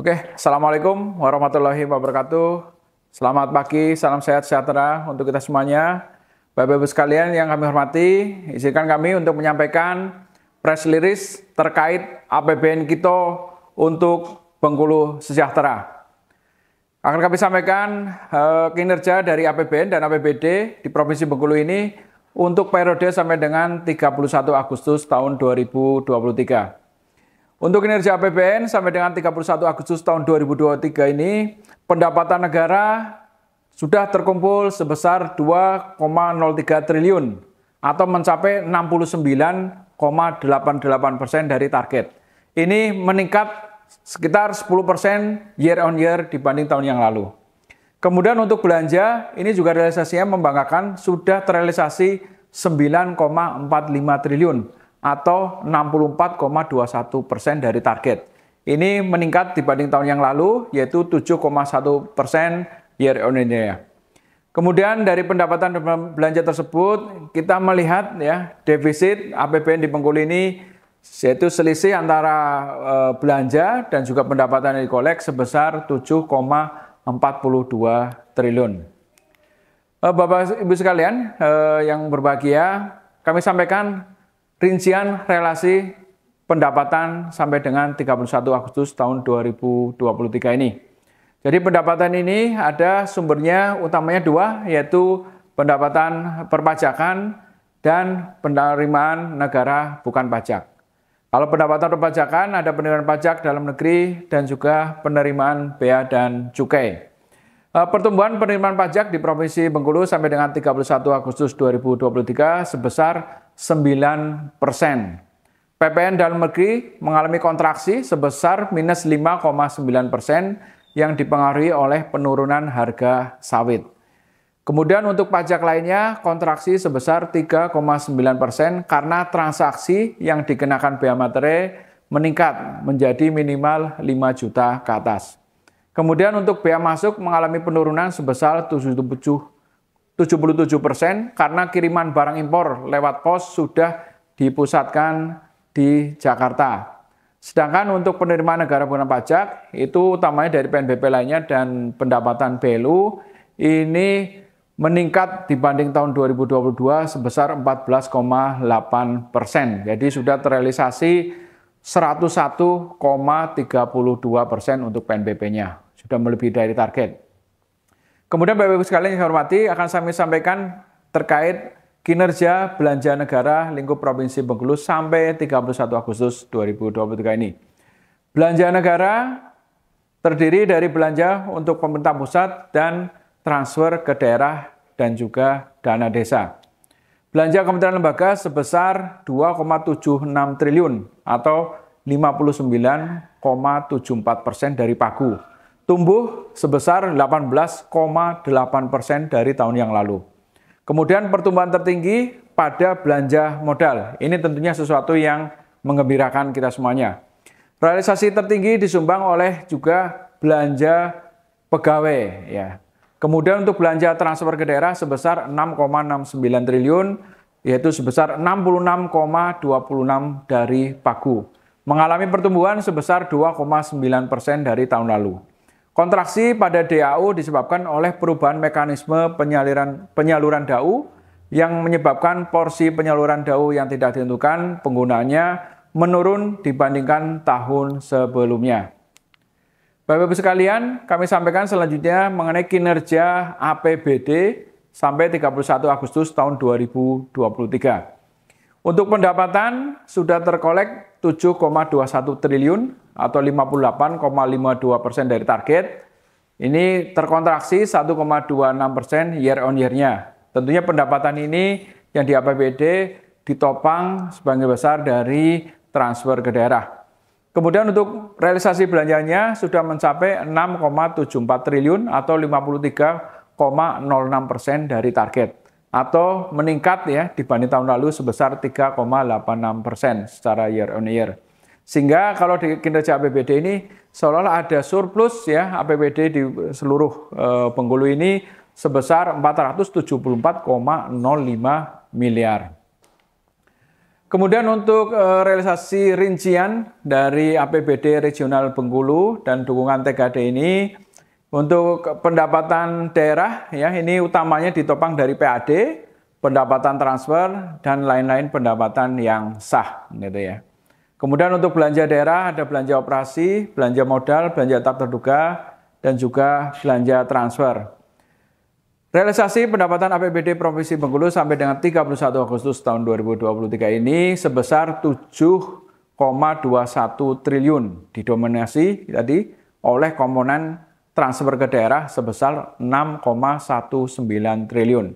Oke, Assalamualaikum warahmatullahi wabarakatuh. Selamat pagi, salam sehat sejahtera untuk kita semuanya. Bapak-Ibu sekalian yang kami hormati, izinkan kami untuk menyampaikan press release terkait APBN kita untuk Bengkulu Sejahtera. Akan kami sampaikan kinerja dari APBN dan APBD di Provinsi Bengkulu ini untuk periode sampai dengan 31 Agustus tahun 2023. Untuk kinerja APBN sampai dengan 31 Agustus tahun 2023 ini, pendapatan negara sudah terkumpul sebesar 2,03 triliun atau mencapai 69,88% dari target. Ini meningkat sekitar 10% year on year dibanding tahun yang lalu. Kemudian untuk belanja, ini juga realisasinya membanggakan, sudah terrealisasi 9,45 triliun atau 64,21% dari target. Ini meningkat dibanding tahun yang lalu, yaitu 7,1% year on year. Kemudian dari pendapatan belanja tersebut, kita melihat ya defisit APBN di Bengkulu ini, yaitu selisih antara belanja dan juga pendapatan yang dikolek sebesar 7,42 triliun. Bapak Ibu sekalian yang berbahagia, kami sampaikan rincian relasi pendapatan sampai dengan 31 Agustus tahun 2023 ini. Jadi pendapatan ini ada sumbernya utamanya dua, yaitu pendapatan perpajakan dan penerimaan negara bukan pajak. Kalau pendapatan perpajakan ada penerimaan pajak dalam negeri dan juga penerimaan bea dan cukai. Pertumbuhan penerimaan pajak di Provinsi Bengkulu sampai dengan 31 Agustus 2023 sebesar 9%. PPN dalam negeri mengalami kontraksi sebesar minus 5,9% yang dipengaruhi oleh penurunan harga sawit. Kemudian untuk pajak lainnya kontraksi sebesar 3,9% karena transaksi yang dikenakan bea materai meningkat menjadi minimal 5 juta ke atas. Kemudian untuk bea masuk mengalami penurunan sebesar 77% karena kiriman barang impor lewat pos sudah dipusatkan di Jakarta. Sedangkan untuk penerimaan negara bukan pajak itu utamanya dari PNBP lainnya dan pendapatan BLU ini meningkat dibanding tahun 2022 sebesar 14,8%. Jadi sudah terrealisasi 101,32% untuk PNBP-nya. Sudah melebihi dari target. Kemudian Bapak-Ibu sekalian yang saya hormati, akan kami sampaikan terkait kinerja belanja negara lingkup Provinsi Bengkulu sampai 31 Agustus 2023 ini. Belanja negara terdiri dari belanja untuk pemerintah pusat dan transfer ke daerah dan juga dana desa. Belanja kementerian lembaga sebesar 2,76 triliun atau 59,74% dari pagu. Tumbuh sebesar 18,8% dari tahun yang lalu. Kemudian pertumbuhan tertinggi pada belanja modal. Ini tentunya sesuatu yang menggembirakan kita semuanya. Realisasi tertinggi disumbang oleh juga belanja pegawai. Ya. Kemudian untuk belanja transfer ke daerah sebesar 6,69 triliun, yaitu sebesar 66,26 dari pagu. Mengalami pertumbuhan sebesar 2,9% dari tahun lalu. Kontraksi pada DAU disebabkan oleh perubahan mekanisme penyaluran DAU yang menyebabkan porsi penyaluran DAU yang tidak ditentukan penggunaannya menurun dibandingkan tahun sebelumnya. Bapak-Ibu sekalian, kami sampaikan selanjutnya mengenai kinerja APBD sampai 31 Agustus tahun 2023. Untuk pendapatan sudah terkolek 7,21 triliun atau 58,52% dari target. Ini terkontraksi 1,26% year on year-nya. Tentunya pendapatan ini yang di APBD ditopang sebagian besar dari transfer ke daerah. Kemudian untuk realisasi belanjanya sudah mencapai 6,74 triliun atau 53,06% dari target. Atau meningkat ya dibanding tahun lalu sebesar 3,86% secara year on year. Sehingga kalau di kinerja APBD ini seolah-olah ada surplus ya APBD di seluruh Bengkulu ini sebesar 474,05 miliar. Kemudian untuk realisasi rincian dari APBD Regional Bengkulu dan dukungan TKD ini, untuk pendapatan daerah ya ini utamanya ditopang dari PAD, pendapatan transfer dan lain-lain pendapatan yang sah gitu ya. Kemudian untuk belanja daerah ada belanja operasi, belanja modal, belanja tak terduga dan juga belanja transfer. Realisasi pendapatan APBD Provinsi Bengkulu sampai dengan 31 Agustus tahun 2023 ini sebesar 7,21 triliun, didominasi tadi oleh komponen transfer ke daerah sebesar 6,19 triliun.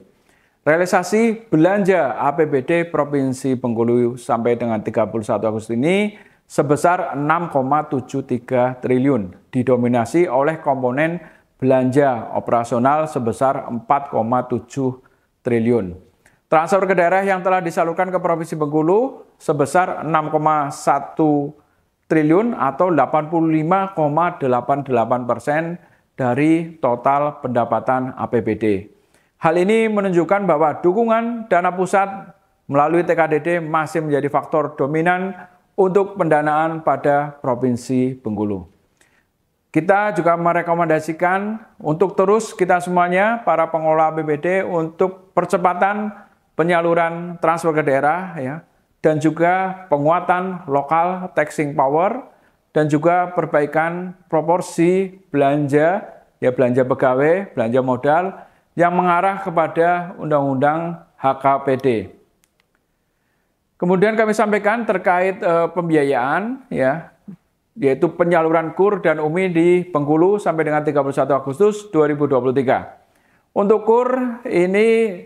Realisasi belanja APBD Provinsi Bengkulu sampai dengan 31 Agustus ini sebesar 6,73 triliun, didominasi oleh komponen belanja operasional sebesar 4,7 triliun. Transfer ke daerah yang telah disalurkan ke Provinsi Bengkulu sebesar 6,1 triliun atau 85,88% dari total pendapatan APBD. Hal ini menunjukkan bahwa dukungan dana pusat melalui TKDD masih menjadi faktor dominan untuk pendanaan pada Provinsi Bengkulu. Kita juga merekomendasikan untuk terus kita semuanya, para pengelola APBD, untuk percepatan penyaluran transfer ke daerah, ya, dan juga penguatan lokal taxing power, dan juga perbaikan proporsi belanja, ya belanja pegawai, belanja modal, yang mengarah kepada Undang-Undang HKPD. Kemudian kami sampaikan terkait pembiayaan, ya, yaitu penyaluran KUR dan UMI di Bengkulu sampai dengan 31 Agustus 2023. Untuk KUR ini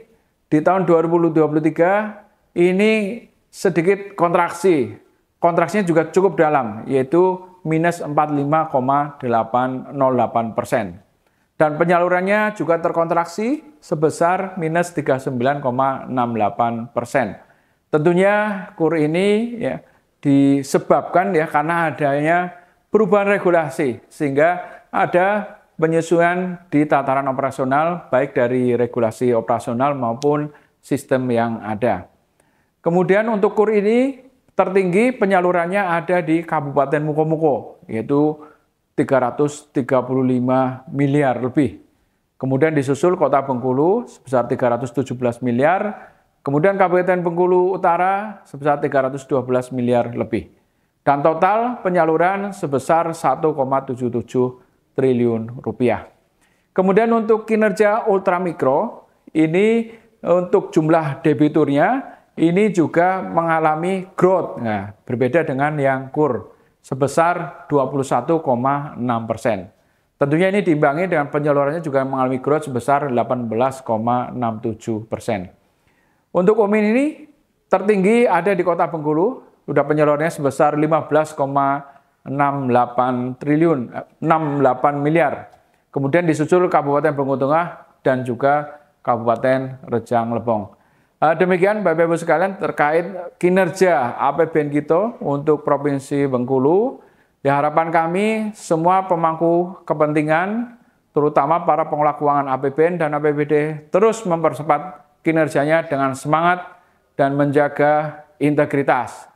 di tahun 2023 ini sedikit kontraksi. Kontraksinya juga cukup dalam, yaitu minus 45,808%. Dan penyalurannya juga terkontraksi sebesar minus 39,68%. Tentunya KUR ini ya disebabkan ya karena adanya perubahan regulasi sehingga ada penyesuaian di tataran operasional baik dari regulasi operasional maupun sistem yang ada. Kemudian untuk KUR ini tertinggi penyalurannya ada di Kabupaten Mukomuko yaitu 335 miliar lebih. Kemudian disusul Kota Bengkulu sebesar 317 miliar. Kemudian Kabupaten Bengkulu Utara sebesar 312 miliar lebih. Dan total penyaluran sebesar 1,77 triliun rupiah. Kemudian untuk kinerja ultramikro, ini untuk jumlah debiturnya, ini juga mengalami growth. Nah, berbeda dengan yang KUR, sebesar 21,6%. Tentunya ini diimbangi dengan penyalurannya juga mengalami growth sebesar 18,67%. Untuk UMI ini tertinggi ada di Kota Bengkulu, sudah penyalurannya sebesar 15,68 miliar. Kemudian disusul Kabupaten Bengkulu Tengah dan juga Kabupaten Rejang Lebong. Demikian Bapak Ibu sekalian terkait kinerja APBN kita untuk Provinsi Bengkulu. Ya, harapan kami semua pemangku kepentingan, terutama para pengelola keuangan APBN dan APBD, terus mempercepat kinerjanya dengan semangat dan menjaga integritas.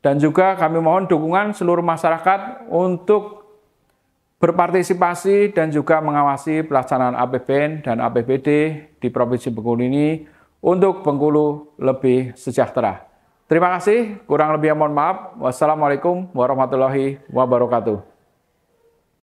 Dan juga kami mohon dukungan seluruh masyarakat untuk berpartisipasi dan juga mengawasi pelaksanaan APBN dan APBD di Provinsi Bengkulu ini untuk Bengkulu lebih sejahtera. Terima kasih, kurang lebihnya mohon maaf. Wassalamualaikum warahmatullahi wabarakatuh.